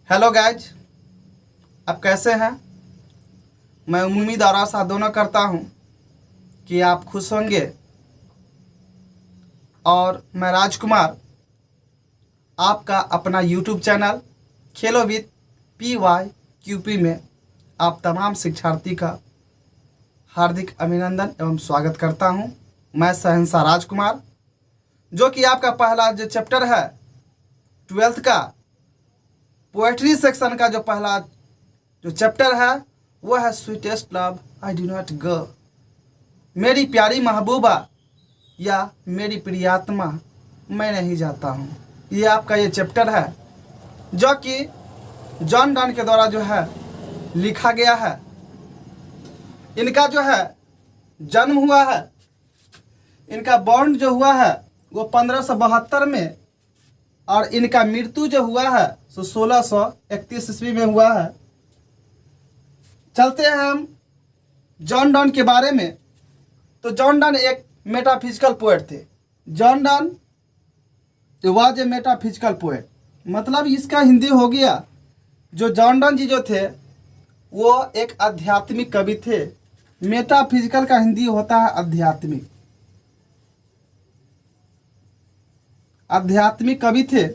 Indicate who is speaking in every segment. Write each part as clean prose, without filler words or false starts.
Speaker 1: Hello guys, आप कैसे हैं। मैं उम्मीद और आशा दोनों करता हूं कि आप खुश होंगे। और मैं राजकुमार, आपका अपना YouTube channel Khelo with PYQP में आप तमाम शिक्षार्थी का हार्दिक अभिनंदन एवं स्वागत करता हूं। मैं शहंशाह राजकुमार, जो कि आपका पहला जो चैप्टर है 12th का पोएट्री सेक्शन का जो पहला जो चैप्टर है वो है sweetest love I do not गो। मेरी प्यारी महबूबा या मेरी प्रियात्मा मैं नहीं जाता हूँ। ये आपका ये चैप्टर है जो कि जॉन डन के द्वारा जो है लिखा गया है। इनका जो है जन्म हुआ है, इनका बॉर्न जो हुआ है वो 1572 में, और इनका मृत्यु जो हुआ है सो 1631 ईस्वी में हुआ है। चलते हैं हम जॉन डन के बारे में। तो जॉन डन एक मेटाफिजिकल पोएट थे। John Donne was a metaphysical poet, मतलब इसका हिंदी हो गया, जो जॉन डन जी जो थे वो एक आध्यात्मिक कवि थे। मेटाफिजिकल का हिंदी होता है आध्यात्मिक, आध्यात्मिक कवि थे।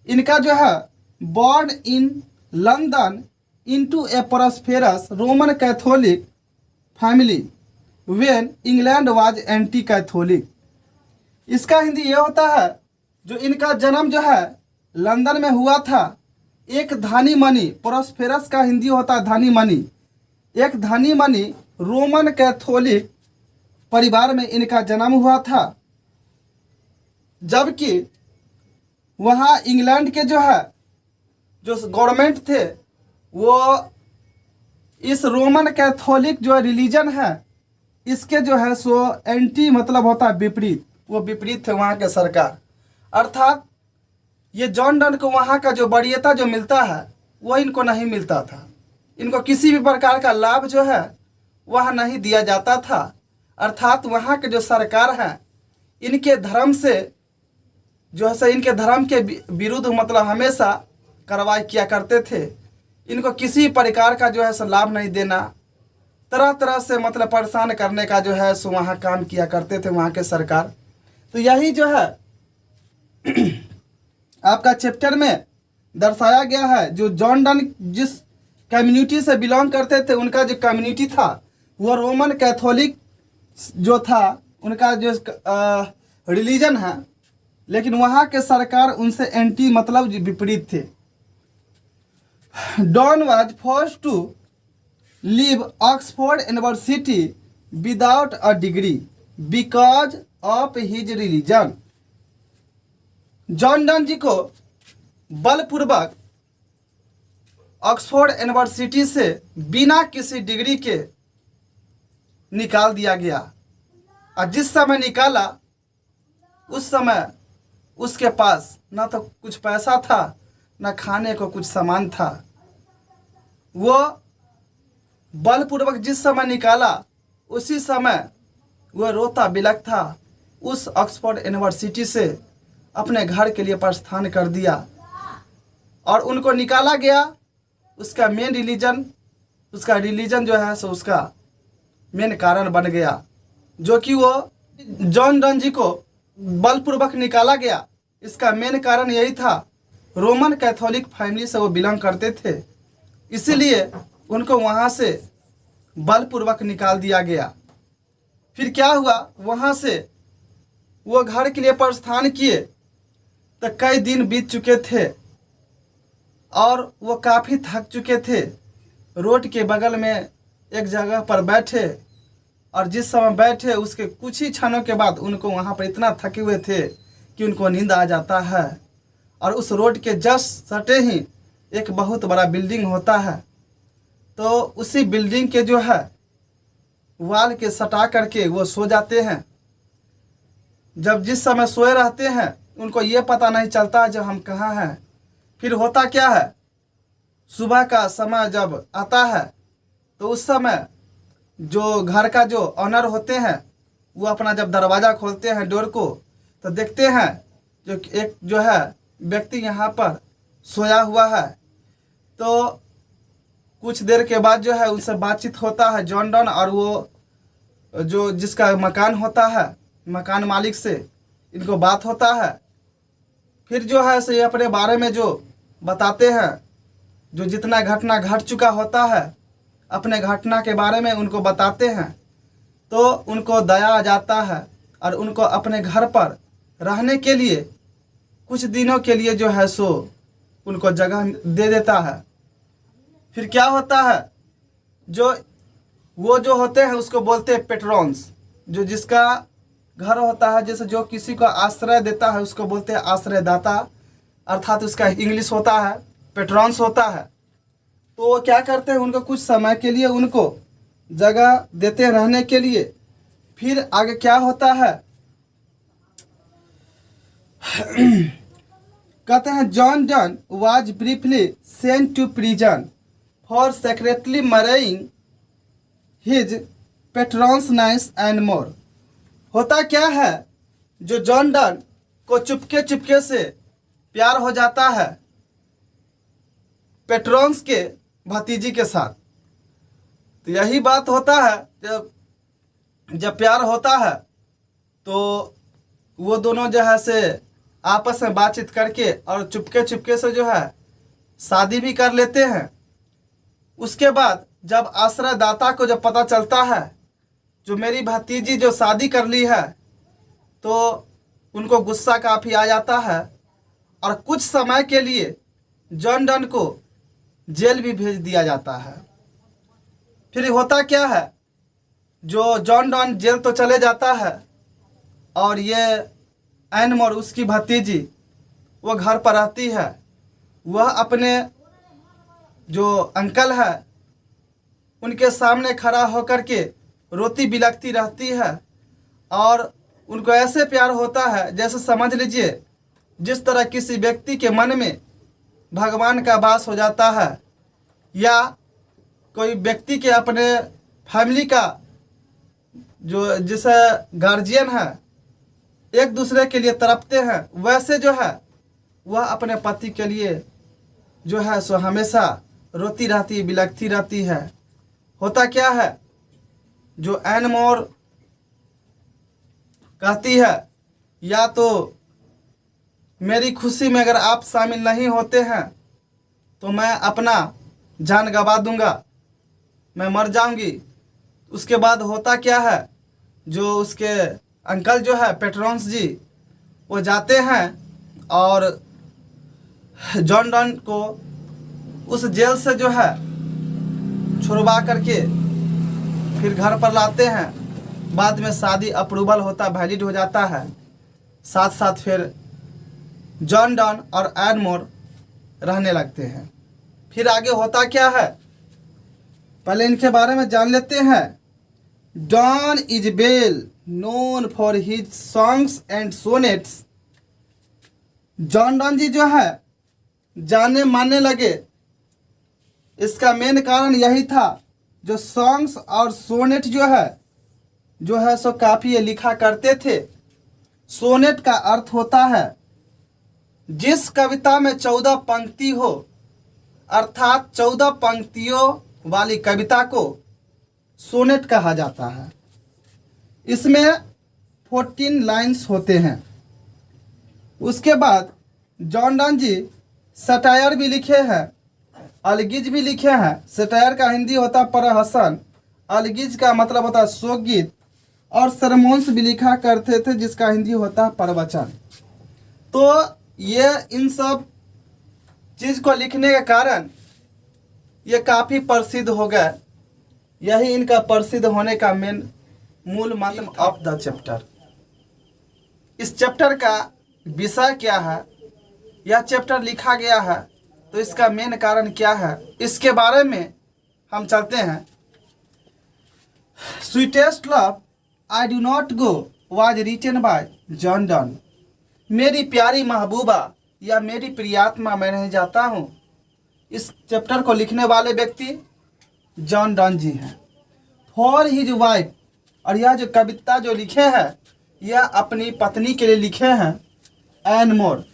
Speaker 1: इनका जो है born in London into A prosperous Roman Catholic family when England was anti Catholic. इसका हिंदी ये होता है, जो इनका जन्म जो है लंदन में हुआ था। एक धनी मनी, प्रॉस्पेरस का हिंदी होता है धनी मनी, एक धनी मनी रोमन कैथोलिक परिवार में इनका जन्म हुआ था। जबकि वहाँ इंग्लैंड के जो है जो गवर्नमेंट थे वो इस रोमन कैथोलिक जो रिलीजन है इसके जो है सो एंटी, मतलब होता है विपरीत, वो विपरीत थे वहाँ के सरकार। अर्थात ये जॉन डन को वहाँ का जो वरीयता जो मिलता है वो इनको नहीं मिलता था। इनको किसी भी प्रकार का लाभ जो है वह नहीं दिया जाता था। अर्थात वहाँ के जो सरकार हैं इनके धर्म से जो है इनके धर्म के विरुद्ध मतलब हमेशा कार्रवाई किया करते थे। इनको किसी प्रकार का जो है सो लाभ नहीं देना, तरह तरह से मतलब परेशान करने का जो है सो वहाँ काम किया करते थे वहाँ के सरकार। तो यही जो है आपका चैप्टर में दर्शाया गया है। जो जॉन डन जिस कम्युनिटी से बिलोंग करते थे, उनका जो कम्युनिटी था वो रोमन कैथोलिक जो था, उनका जो रिलीजन है, लेकिन वहाँ के सरकार उनसे एंटी, मतलब विपरीत थे। Donne was forced to leave Oxford University without a degree because of his religion. John Donne ji को बलपूर्वक ऑक्सफोर्ड यूनिवर्सिटी से बिना किसी डिग्री के निकाल दिया गया। और जिस समय निकाला उस समय उसके पास ना तो कुछ पैसा था ना खाने को कुछ सामान था। वो बलपूर्वक जिस समय निकाला उसी समय वो रोता बिलख था, उस ऑक्सफोर्ड यूनिवर्सिटी से अपने घर के लिए प्रस्थान कर दिया और उनको निकाला गया। उसका मेन रिलीजन, उसका रिलीजन जो है सो उसका मेन कारण बन गया, जो कि वो जॉन डन जी को बलपूर्वक निकाला गया। इसका मेन कारण यही था, रोमन कैथोलिक फैमिली से वो बिलोंग करते थे, इसीलिए उनको वहाँ से बलपूर्वक निकाल दिया गया। फिर क्या हुआ, वहाँ से वो घर के लिए प्रस्थान किए तो कई दिन बीत चुके थे और वो काफ़ी थक चुके थे। रोड के बगल में एक जगह पर बैठे और जिस समय बैठे उसके कुछ ही क्षणों के बाद उनको वहाँ पर इतना थके हुए थे कि उनको नींद आ जाता है। और उस रोड के जस्ट सटे ही एक बहुत बड़ा बिल्डिंग होता है, तो उसी बिल्डिंग के जो है वाल के सटा करके वो सो जाते हैं। जब जिस समय सोए रहते हैं उनको ये पता नहीं चलता जब हम कहाँ हैं। फिर होता क्या है, सुबह का समय जब आता है तो उस समय जो घर का जो ऑनर होते हैं वो अपना जब दरवाज़ा खोलते हैं डोर को, तो देखते हैं जो एक जो है व्यक्ति यहाँ पर सोया हुआ है तो कुछ देर के बाद जो है उनसे बातचीत होता है जॉन डन और वो जो जिसका मकान होता है मकान मालिक से इनको बात होता है। फिर जो है सो ये अपने बारे में जो बताते हैं, जो जितना घटना घट चुका होता है अपने घटना के बारे में उनको बताते हैं। तो उनको दया आ जाता है और उनको अपने घर पर रहने के लिए कुछ दिनों के लिए जो है सो उनको जगह दे देता है। फिर क्या होता है, जो वो जो होते हैं उसको बोलते हैं पेट्रॉन्स। जो जिसका घर होता है, जैसे जो किसी को आश्रय देता है उसको बोलते हैं आश्रयदाता, अर्थात उसका इंग्लिश होता है पेट्रॉन्स होता है। तो वो क्या करते हैं, उनको कुछ समय के लिए उनको जगह देते हैं रहने के लिए। फिर आगे क्या होता है, कहते हैं John Donne was briefly sent to prison for secretly marrying his patron's niece Anne More. होता क्या है, जो जॉन डन को चुपके चुपके से प्यार हो जाता है पेट्रॉन्स के भतीजी के साथ। तो यही बात होता है, जब प्यार होता है तो वो दोनों जो है से आपस में बातचीत करके और चुपके चुपके से जो है शादी भी कर लेते हैं। उसके बाद जब आश्रयदाता को जब पता चलता है जो मेरी भतीजी जो शादी कर ली है, तो उनको गुस्सा काफ़ी आ जाता है और कुछ समय के लिए जॉन डन को जेल भी भेज दिया जाता है। फिर होता क्या है, जो जॉन डन जेल तो चले जाता है और ये एन मोर उसकी भतीजी वो घर पर रहती है। वह अपने जो अंकल है उनके सामने खड़ा होकर के रोती बिलखती रहती है और उनको ऐसे प्यार होता है जैसे समझ लीजिए जिस तरह किसी व्यक्ति के मन में भगवान का वास हो जाता है, या कोई व्यक्ति के अपने फैमिली का जो जैसे गार्जियन है एक दूसरे के लिए तड़पते हैं, वैसे जो है वह अपने पति के लिए जो है सो हमेशा रोती रहती बिलखती रहती है। होता क्या है, जो एन मोर कहती है या तो मेरी खुशी में अगर आप शामिल नहीं होते हैं तो मैं अपना जान गंवा दूंगा, मैं मर जाऊंगी। उसके बाद होता क्या है, जो उसके अंकल जो है पेट्रॉन्स जी वो जाते हैं और जॉन डन को उस जेल से जो है छुड़वा करके फिर घर पर लाते हैं। बाद में शादी अप्रूवल होता, वैलिड हो जाता है। साथ साथ फिर जॉन डन और एन मोर रहने लगते हैं। फिर आगे होता क्या है, पहले इनके बारे में जान लेते हैं। Donne is well known for his songs and sonnets. John Donne ji जो है जाने मानने लगे, इसका मेन कारण यही था, जो सॉन्ग्स और सोनेट जो है सो काफ़ी लिखा करते थे। सोनेट का अर्थ होता है जिस कविता में 14 पंक्ति हो, अर्थात 14 पंक्तियों वाली कविता को सोनेट कहा जाता है। इसमें 14 लाइन्स होते हैं। उसके बाद जॉन डन जी सटायर भी लिखे हैं, अलगिज भी लिखे हैं। सटायर का हिंदी होता है परहसन, अलगिज का मतलब होता है शोकगीत, और सरमोन्स भी लिखा करते थे जिसका हिंदी होता है प्रवचन। तो ये इन सब चीज़ को लिखने के कारण ये काफ़ी प्रसिद्ध हो गए। यही इनका प्रसिद्ध होने का मूल मंत्र ऑफ द चैप्टर। इस चैप्टर का विषय क्या है, यह चैप्टर लिखा गया है तो इसका मेन कारण क्या है, इसके बारे में हम चलते हैं। Sweetest love I do not go was written by John Donne. मेरी प्यारी महबूबा या मेरी प्रियात्मा मैं नहीं जाता हूँ, इस चैप्टर को लिखने वाले व्यक्ति जॉन डन जी हैं। फॉर हिज वाइफ, और यह जो कविता जो लिखे हैं यह अपनी पत्नी के लिए लिखे हैं, एन मोर।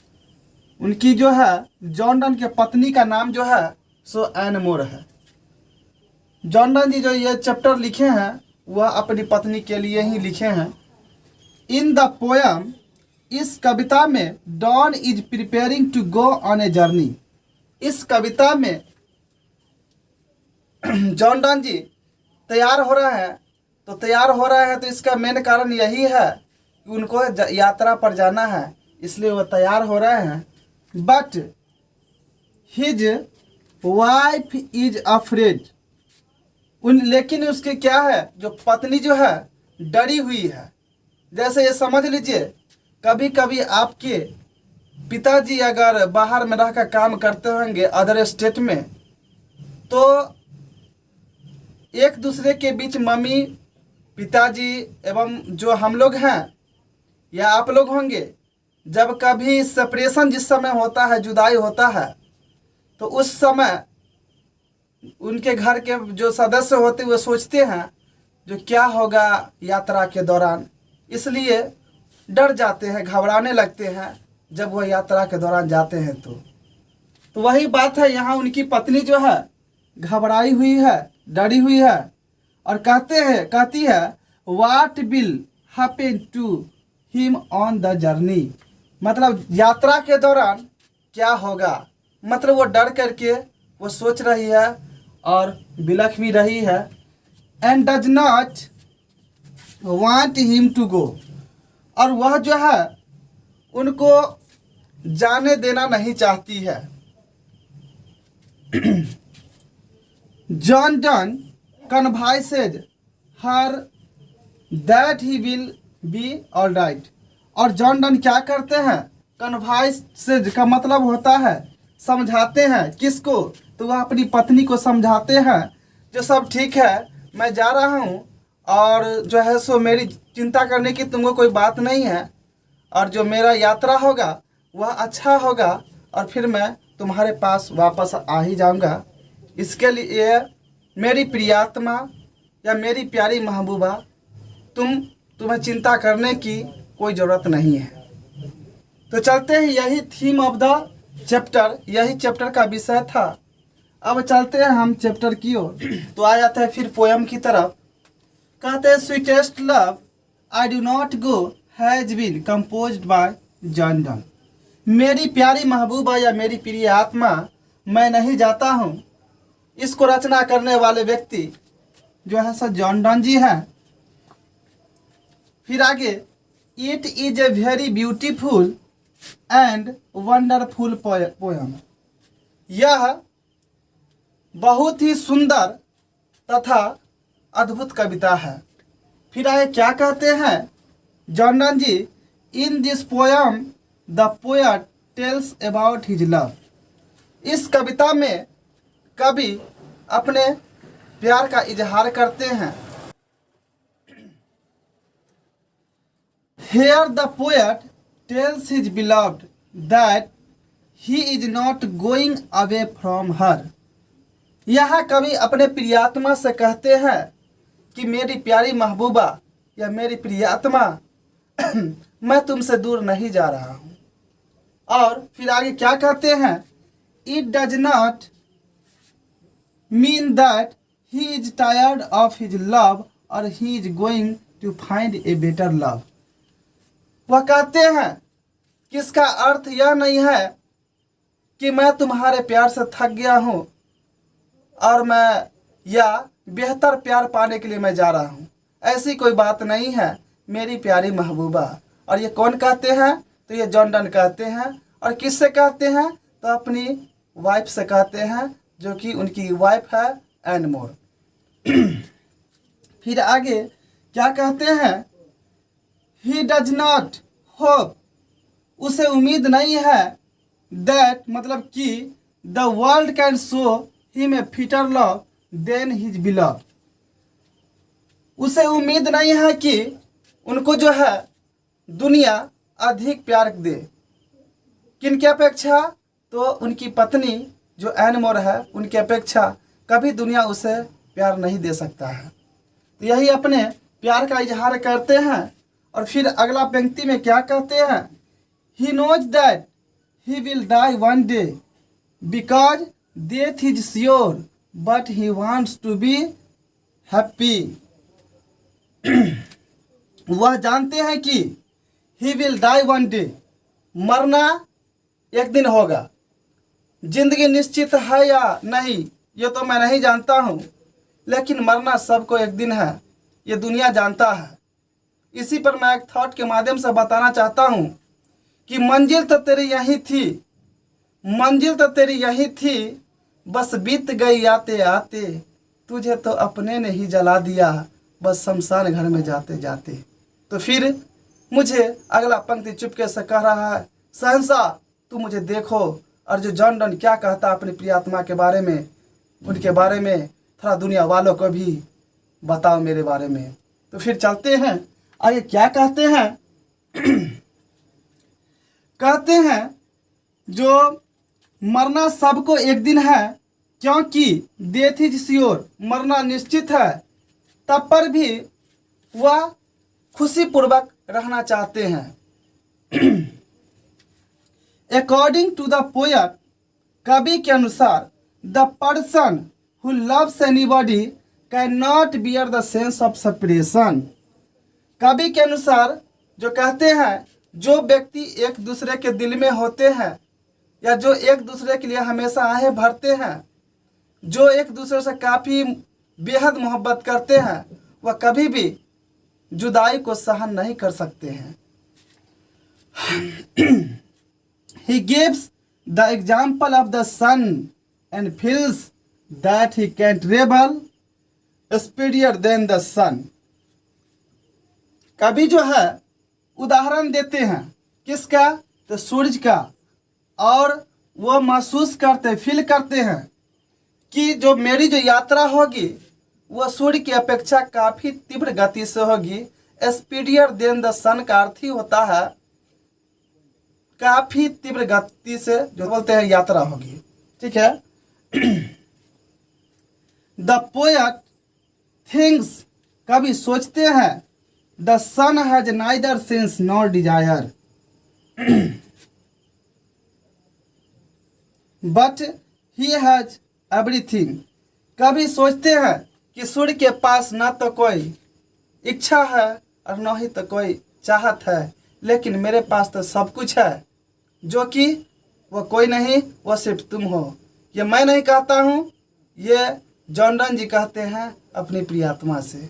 Speaker 1: उनकी जो है जॉन डन के पत्नी का नाम जो है सो एंड मोर है। जॉन डन जी जो ये चैप्टर लिखे हैं वह अपनी पत्नी के लिए ही लिखे हैं। इन द पोयम, इस कविता में Donne is preparing to go on a journey. इस कविता में जॉन डन जी तैयार हो रहे हैं। तो तैयार हो रहे हैं तो इसका मेन कारण यही है कि उनको यात्रा पर जाना है, इसलिए वो तैयार हो रहे हैं। But his wife is afraid. लेकिन उसके क्या है, जो पत्नी जो है डरी हुई है। जैसे ये समझ लीजिए, कभी कभी आपके पिताजी अगर बाहर में रहकर काम करते होंगे अदर स्टेट में, तो एक दूसरे के बीच मम्मी पिताजी एवं जो हम लोग हैं या आप लोग होंगे, जब कभी सेपरेशन जिस समय होता है, जुदाई होता है, तो उस समय उनके घर के जो सदस्य होते वो सोचते हैं जो क्या होगा यात्रा के दौरान, इसलिए डर जाते हैं, घबराने लगते हैं जब वह यात्रा के दौरान जाते हैं। तो वही बात है, यहाँ उनकी पत्नी जो है घबराई हुई है, डरी हुई है और कहती है what will happen to him on the journey. मतलब यात्रा के दौरान क्या होगा, मतलब वो डर करके वो सोच रही है और बिलख भी रही है। And does not want him to go, और वह जो है उनको जाने देना नहीं चाहती है। John Donne convinces her that he will be all right. और जॉन डन क्या करते हैं, कन्वाइसेज का मतलब होता है समझाते हैं। किसको, तो वह अपनी पत्नी को समझाते हैं जो सब ठीक है, मैं जा रहा हूँ और जो है सो मेरी चिंता करने की तुमको कोई बात नहीं है, और जो मेरा यात्रा होगा वह अच्छा होगा और फिर मैं तुम्हारे पास वापस आ ही जाऊँगा। इसके लिए मेरी प्रियात्मा या मेरी प्यारी महबूबा, तुम्हें चिंता करने की कोई ज़रूरत नहीं है। तो चलते हैं, यही थीम ऑफ द चैप्टर, यही चैप्टर का विषय था। अब चलते हैं हम चैप्टर की ओर। तो आ जाते हैं फिर पोयम की तरफ। कहते हैं sweetest love I do not go has been composed by John Donne. मेरी प्यारी महबूबा या मेरी प्रिय आत्मा, मैं नहीं जाता हूँ, इसको रचना करने वाले व्यक्ति जो है सर जॉन डन जी हैं। फिर आगे, it is a very beautiful and wonderful poem. यह बहुत ही सुंदर तथा अद्भुत कविता है। फिर आगे क्या कहते हैं John Donne ji, in this poem the poet tells about his love. इस कविता में कवि अपने प्यार का इजहार करते हैं। Here the poet tells his beloved that he is not going away from her. यहाँ कवि अपने प्रियात्मा से कहते हैं कि मेरी प्यारी महबूबा या मेरी प्रियात्मा मैं तुमसे दूर नहीं जा रहा हूँ। और फिर आगे क्या कहते हैं, It does not mean that he is tired of his love or he is going to find a better love. वह कहते हैं कि इसका अर्थ यह नहीं है कि मैं तुम्हारे प्यार से थक गया हूँ और मैं या बेहतर प्यार पाने के लिए मैं जा रहा हूँ, ऐसी कोई बात नहीं है मेरी प्यारी महबूबा। और ये कौन कहते हैं, तो ये जॉन डन कहते हैं। और किससे कहते हैं, तो अपनी वाइफ से कहते हैं, जो कि उनकी वाइफ है एंड मोर। फिर आगे क्या कहते हैं, ही डज नॉट होप, उसे उम्मीद नहीं है, दैट मतलब कि the world can show him a fitter love than his beloved. उसे उम्मीद नहीं है कि उनको जो है दुनिया अधिक प्यार दे। किन की अपेक्षा, तो उनकी पत्नी जो एन मोर है उनकी अपेक्षा कभी दुनिया उसे प्यार नहीं दे सकता है। तो यही अपने प्यार का इजहार करते हैं। और फिर अगला पंक्ति में क्या कहते हैं, he knows that he will die one day because death is sure but he wants to be happy. वह जानते हैं कि he will die one day, मरना एक दिन होगा। जिंदगी निश्चित है या नहीं ये तो मैं नहीं जानता हूँ, लेकिन मरना सबको एक दिन है, ये दुनिया जानता है। इसी पर मैं एक थॉट के माध्यम से बताना चाहता हूँ कि मंजिल तो तेरी यही थी, मंजिल तो तेरी यही थी, बस बीत गई आते आते, तुझे तो अपने ने ही जला दिया बस शमशान घर में जाते जाते। तो फिर मुझे अगला पंक्ति चुपके से कह रहा है, शहंशाह तू मुझे देखो। और जो जॉन डन क्या कहता अपनी प्रियात्मा के बारे में, उनके बारे में थोड़ा दुनिया वालों को भी बताओ मेरे बारे में। तो फिर चलते हैं आगे, क्या कहते हैं? कहते हैं जो मरना सबको एक दिन है, क्योंकि डेथ इज श्योर, मरना निश्चित है, तब पर भी वह खुशी पूर्वक रहना चाहते हैं। अकॉर्डिंग टू द पोएट, कवि के अनुसार the person who loves anybody can not bear the sense of separation. कवि के अनुसार जो कहते हैं जो व्यक्ति एक दूसरे के दिल में होते हैं या जो एक दूसरे के लिए हमेशा आहें भरते हैं, जो एक दूसरे से काफ़ी बेहद मोहब्बत करते हैं, वह कभी भी जुदाई को सहन नहीं कर सकते हैं। He gives the example of the sun and feels that he can travel speedier than the sun. कभी जो है उदाहरण देते हैं किसका? तो सूरज का। और वो महसूस करते, फील करते हैं कि जो मेरी जो यात्रा होगी वो सूर्य की अपेक्षा काफ़ी तीव्र गति से होगी। स्पीडियर देन द सन का अर्थ ही होता है काफ़ी तीव्र गति से जो बोलते हैं यात्रा होगी। ठीक है। द पोएट थिंग्स, कभी सोचते हैं, the sun has neither sense nor desire but he has everything. कभी सोचते हैं कि सूर्य के पास न तो कोई इच्छा है और न ही तो कोई चाहत है, लेकिन मेरे पास तो सब कुछ है, जो कि वो कोई नहीं, वो सिर्फ तुम हो। ये मैं नहीं कहता हूँ, ये जॉन डन जी कहते हैं अपनी प्रियात्मा से।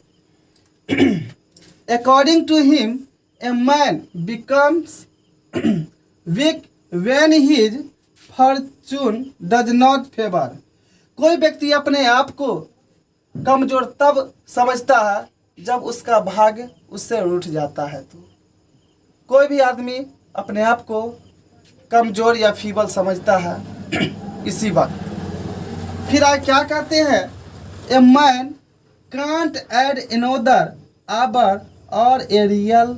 Speaker 1: According to him a man becomes weak when his fortune does not favour. कोई व्यक्ति अपने आप को कमजोर तब समझता है जब उसका भाग्य उससे उठ जाता है। तो कोई भी आदमी अपने आप को कमजोर या फीबल समझता है इसी वक्त। फिर आप क्या कहते हैं? A man can't add another hour और a real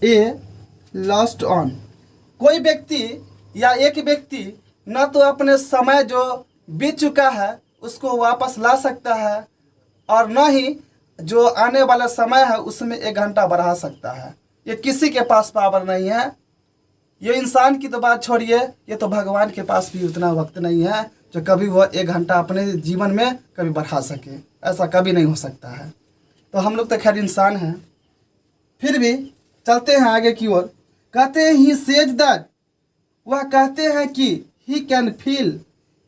Speaker 1: a lost on. कोई व्यक्ति या एक व्यक्ति न तो अपने समय जो बीत चुका है उसको वापस ला सकता है और न ही जो आने वाला समय है उसमें 1 घंटा बढ़ा सकता है। ये किसी के पास पावर नहीं है। ये इंसान की तो बात छोड़िए, ये तो भगवान के पास भी उतना वक्त नहीं है जो कभी वो 1 घंटा अपने जीवन में कभी बढ़ा सके। ऐसा कभी नहीं हो सकता है। तो हम लोग तो खैर इंसान हैं। फिर भी चलते हैं आगे की ओर। कहते हैं ही सेज दैट, वह कहते हैं कि he can feel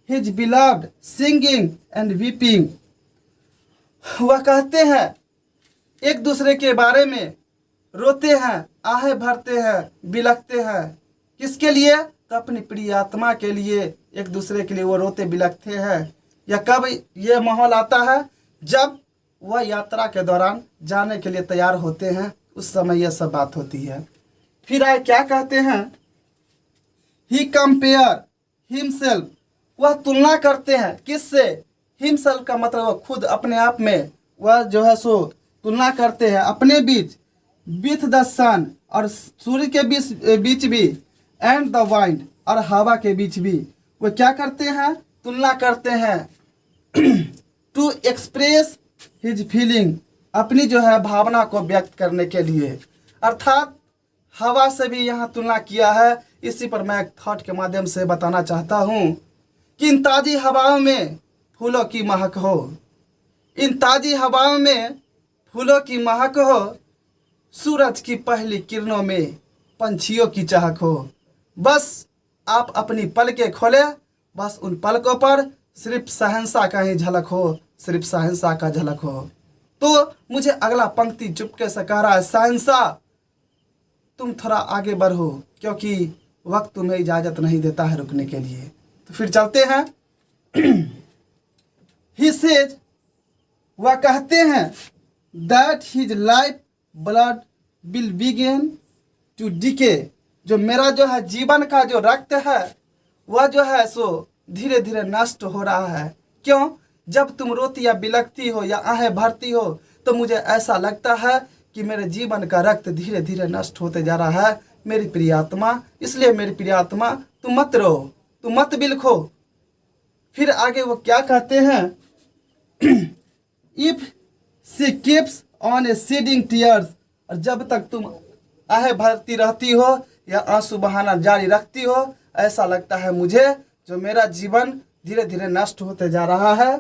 Speaker 1: his beloved singing and weeping. वह कहते हैं एक दूसरे के बारे में रोते हैं, आहें भरते हैं, बिलखते हैं। किसके लिए? तो अपनी प्रिय आत्मा के लिए, एक दूसरे के लिए वो रोते बिलखते हैं। या कब ये माहौल आता है? जब वह यात्रा के दौरान जाने के लिए तैयार होते हैं, उस समय यह सब बात होती है। फिर आए क्या कहते हैं? ही कंपेयर हिमसेल्फ, वह तुलना करते हैं किससे? हिमसेल्फ का मतलब वह खुद अपने आप में वह जो है सो तुलना करते हैं अपने बीच, विथ द सन, और सूर्य के बीच भी, एंड द वाइंड, और हवा के बीच भी। वो क्या करते हैं? तुलना करते हैं टू एक्सप्रेस हिज फीलिंग, अपनी जो है भावना को व्यक्त करने के लिए। अर्थात हवा से भी यहाँ तुलना किया है। इसी पर मैं एक थॉट के माध्यम से बताना चाहता हूँ कि इन ताज़ी हवाओं में फूलों की महक हो, इन ताज़ी हवाओं में फूलों की महक हो, सूरज की पहली किरणों में पंछियों की चहक हो। बस आप अपनी पलकें खोले, बस उन पलकों पर सिर्फ शहंशाह का ही झलक हो, सिर्फ शहंशाह का झलक हो। तो मुझे अगला पंक्ति चुपके से कह रहा है, शहंशाह तुम थोड़ा आगे बढ़ो, क्योंकि वक्त तुम्हें इजाज़त नहीं देता है रुकने के लिए। तो फिर चलते हैं। ही सेज, वह कहते हैं, that his life blood will begin to decay, जो मेरा जो है जीवन का जो रक्त है वह जो है सो धीरे धीरे नष्ट हो रहा है। क्यों? जब तुम रोती या बिलखती हो या आहें भरती हो तो मुझे ऐसा लगता है कि मेरे जीवन का रक्त धीरे धीरे नष्ट होते जा रहा है मेरी प्रिय आत्मा। इसलिए मेरी प्रिय आत्मा तुम मत रो, तुम मत बिलखो। फिर आगे वो क्या कहते हैं, if she keeps on a shedding tears, और जब तक तुम आहें भरती रहती हो या आंसू बहाना जारी रखती हो, ऐसा लगता है मुझे जो मेरा जीवन धीरे धीरे नष्ट होते जा रहा है।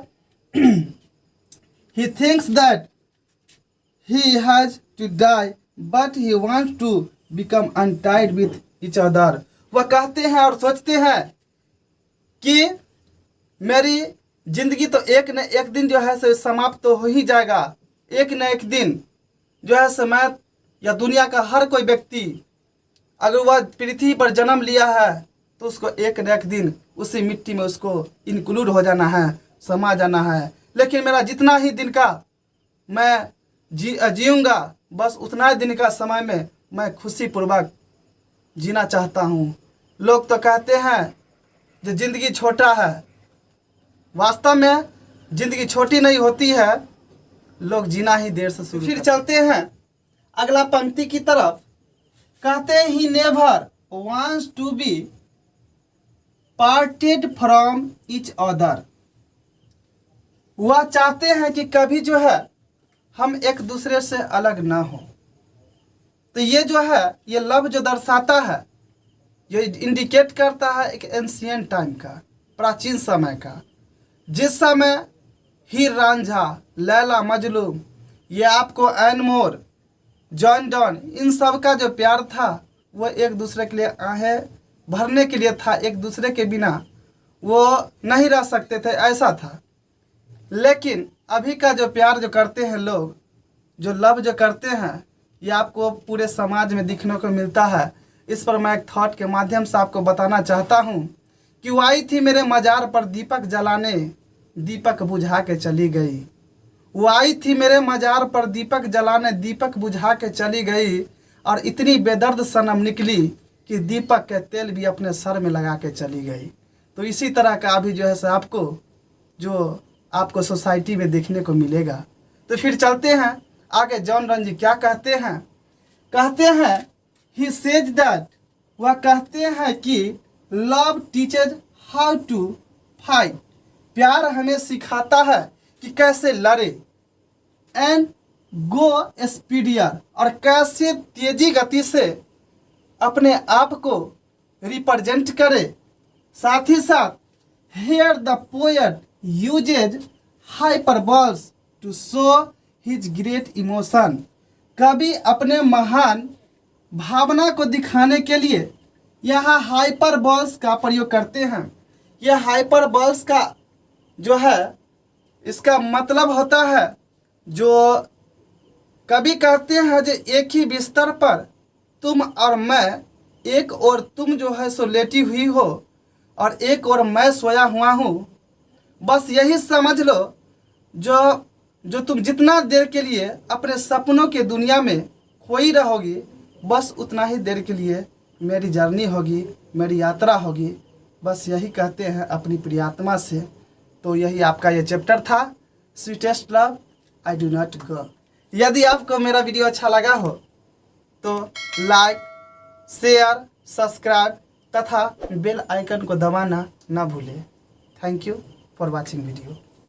Speaker 1: He thinks that he has to die, but he wants to become untied with each other. वह कहते हैं और सोचते हैं कि मेरी जिंदगी तो एक न एक दिन जो है सो समाप्त तो हो ही जाएगा। एक न एक दिन जो है सो मैं या दुनिया का हर कोई व्यक्ति अगर वह पृथ्वी पर जन्म लिया है तो उसको एक न एक दिन उसी मिट्टी में उसको इंक्लूड हो जाना है, समा जाना है। लेकिन मेरा जितना ही दिन का मैं जीऊँगा, बस उतना ही दिन का समय में मैं खुशीपूर्वक जीना चाहता हूँ। लोग तो कहते हैं जो ज़िंदगी छोटा है, वास्तव में ज़िंदगी छोटी नहीं होती है, लोग जीना ही देर से शुरू। फिर चलते हैं अगला पंक्ति की तरफ। कहते हैं, he never wants to be parted from each other. वह चाहते हैं कि कभी जो है हम एक दूसरे से अलग ना हो। तो ये जो है ये लव जो दर्शाता है, ये इंडिकेट करता है एक एंशियंट टाइम का, प्राचीन समय का, जिस समय हीर रांझा, लैला मजनू, ये आपको एनमोर, जॉन डॉन, इन सब का जो प्यार था वो एक दूसरे के लिए आहें भरने के लिए था। एक दूसरे के बिना वो नहीं रह सकते थे, ऐसा था। लेकिन अभी का जो प्यार जो करते हैं लोग, जो लव जो करते हैं, ये आपको पूरे समाज में दिखने को मिलता है। इस पर मैं एक थॉट के माध्यम से आपको बताना चाहता हूँ कि वो आई थी मेरे मजार पर दीपक जलाने, दीपक बुझा के चली गई। वो आई थी मेरे मजार पर दीपक जलाने, दीपक बुझा के चली गई। और इतनी बेदर्द सनम निकली कि दीपक के तेल भी अपने सर में लगा के चली गई। तो इसी तरह का अभी जो है सो आपको सोसाइटी में देखने को मिलेगा। तो फिर चलते हैं आगे। जॉन डॉन जी क्या कहते हैं? कहते हैं, ही सेज दैट, वह कहते हैं कि love teaches how to fight, प्यार हमें सिखाता है कि कैसे लड़े, एंड गो स्पीडियर, और कैसे तेजी गति से अपने आप को रिप्रेजेंट करे। साथ ही साथ here the poet uses hyperboles to show his great emotion, कवि अपने महान भावना को दिखाने के लिए यहाँ हाइपरबोल्स का प्रयोग करते हैं। यह हाइपरबोल्स का जो है इसका मतलब होता है, जो कवि कहते हैं जो एक ही बिस्तर पर तुम और मैं, एक और तुम जो है सो लेटी हुई हो और एक और मैं सोया हुआ हूँ। बस यही समझ लो, जो तुम जितना देर के लिए अपने सपनों के दुनिया में खोई रहोगी, बस उतना ही देर के लिए मेरी जर्नी होगी, मेरी यात्रा होगी। बस यही कहते हैं अपनी प्रियात्मा से। तो यही आपका ये चैप्टर था, sweetest love I do not गो। यदि आपको मेरा वीडियो अच्छा लगा हो तो लाइक, शेयर, सब्सक्राइब तथा बेल आइकन को दबाना ना भूलें। Thank you for watching video.